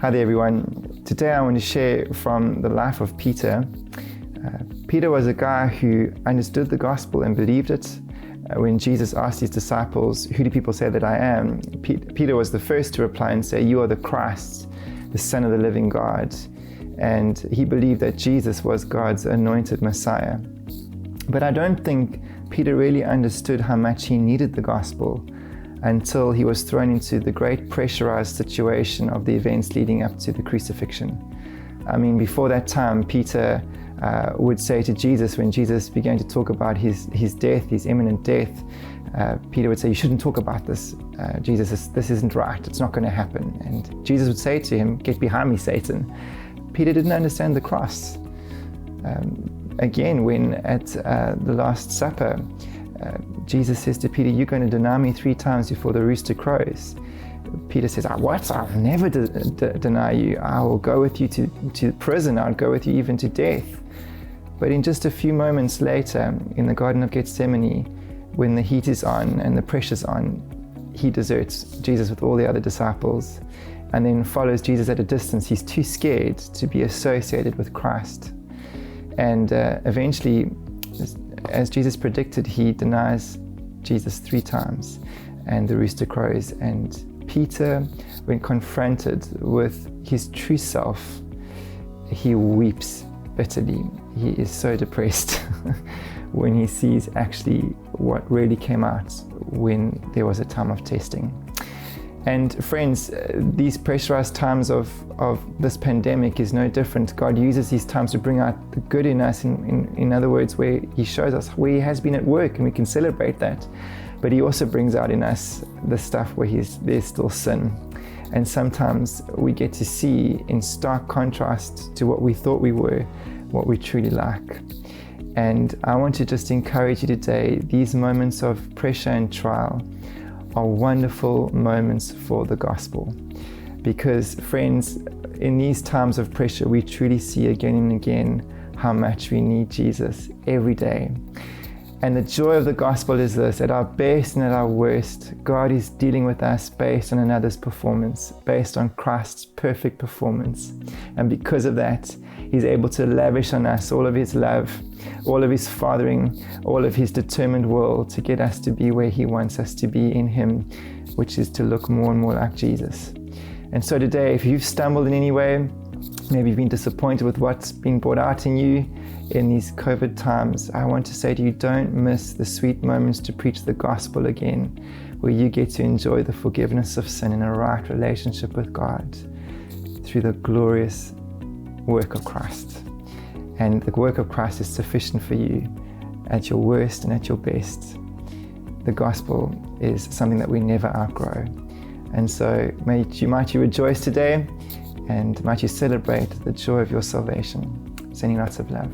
Hi there everyone. Today I want to share from the life of Peter. Peter was a guy who understood the gospel and believed it. When Jesus asked his disciples, "Who do people say that I am?" Peter was the first to reply and say, "You are the Christ, the Son of the living God." And he believed that Jesus was God's anointed Messiah. But I don't think Peter really understood how much he needed the gospel until he was thrown into the great pressurized situation of the events leading up to the crucifixion. I mean, before that time, Peter would say to Jesus, when Jesus began to talk about his death, his imminent death, Peter would say, "You shouldn't talk about this. This isn't right. It's not going to happen." And Jesus would say to him, "Get behind me, Satan." Peter didn't understand the cross. Again, when at the Last Supper, Jesus says to Peter, "You're going to deny me 3 times before the rooster crows." Peter says, "What? I'll never deny you. I will go with you to prison. I'll go with you even to death." But in just a few moments later, in the Garden of Gethsemane, when the heat is on and the pressure's on, he deserts Jesus with all the other disciples and then follows Jesus at a distance. He's too scared to be associated with Christ. And eventually, as Jesus predicted, he denies Jesus 3 times and the rooster crows. And Peter, when confronted with his true self, he weeps bitterly. He is so depressed when he sees actually what really came out when there was a time of testing. And friends, these pressurized times of this pandemic is no different. God uses these times to bring out the good in us, in other words, where he shows us where he has been at work, and we can celebrate that. But he also brings out in us the stuff where there's still sin. And sometimes we get to see in stark contrast to what we thought we were, what we truly like. And I want to just encourage you today, these moments of pressure and trial are wonderful moments for the gospel. Because friends, in these times of pressure, we truly see again and again how much we need Jesus every day. And the joy of the gospel is this: at our best and at our worst, God is dealing with us based on another's performance, based on Christ's perfect performance. And because of that, he's able to lavish on us all of his love, all of his fathering, all of his determined will to get us to be where he wants us to be in him, which is to look more and more like Jesus. And so today, if you've stumbled in any way, maybe you've been disappointed with what's been brought out in you in these COVID times, I want to say to you, don't miss the sweet moments to preach the gospel again, where you get to enjoy the forgiveness of sin and a right relationship with God through the glorious work of Christ. And the work of Christ is sufficient for you at your worst and at your best. The gospel is something that we never outgrow. And so might you rejoice today, and might you celebrate the joy of your salvation. Sending lots of love.